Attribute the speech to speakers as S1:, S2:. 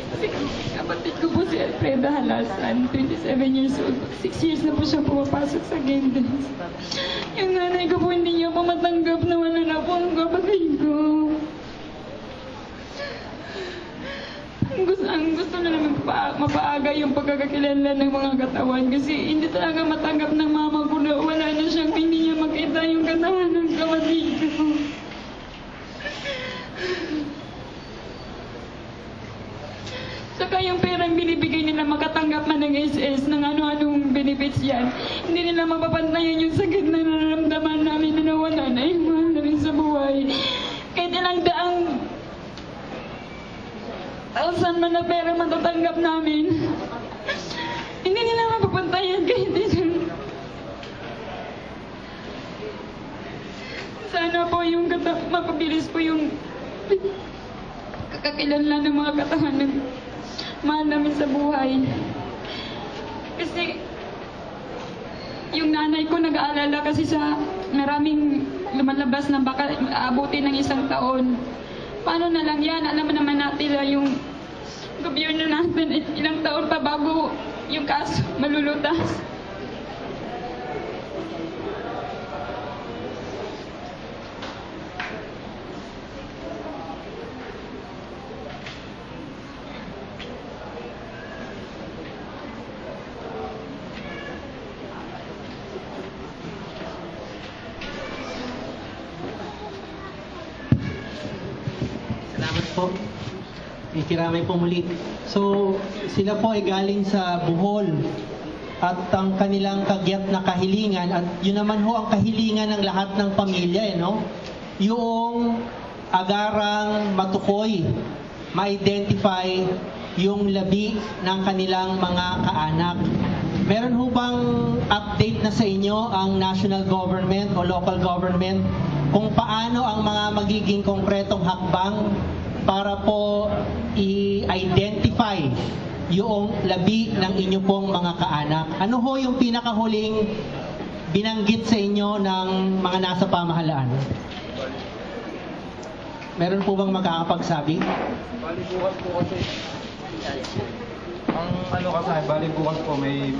S1: Kasi kapatid ko po si Alfreda Halasan, 27 years old. 6 years na po siya pumapasok sa Gendes. Yung nanay ko po hindi niya po matanggap na wala na po ang kapatid ko. Ang gusto na naman mapaaga yung pagkakakilala ng mga katawan kasi hindi talaga matanggap ng mama ko na wala na siyang hindi niya makita yung katawan ng kapatid ko. Saka yung perang binibigay nila makatanggap man ng SS ng ano-anong benefits yan, hindi nila mapapantayan yung sakit na nararamdaman namin na nawala na yung mahal namin sa buhay. Kahit ilang daang saan man na pera matatanggap namin, hindi nila mapapantayan kahit ito. Sana po yung mapabilis po yung kakakilanlan ng mga katawan ng mahal namin sa buhay. Kasi yung nanay ko nag-aalala kasi sa maraming lumalabas na baka aabutin ng 1 taon. Paano na lang yan? Alam mo naman natin na yung gobyerno natin ilang taon pa bago yung kaso malulutas.
S2: Salamat po. Ikiramay po muli. So, sila po ay galing sa Bohol at ang kanilang kagyat na kahilingan at yun naman ho ang kahilingan ng lahat ng pamilya, no? Yung agarang matukoy, ma-identify yung labi ng kanilang mga kaanak. Meron ho bang update na sa inyo ang national government o local government kung paano ang mga magiging konkretong hakbang para po i-identify yung labi ng inyo pong mga kaanak? Ano ho yung pinakahuling binanggit sa inyo ng mga nasa pamahalaan? Meron po bang makakapagsabi?
S3: Bali bukas po kasi. Ang ano kasi, bali bukas po may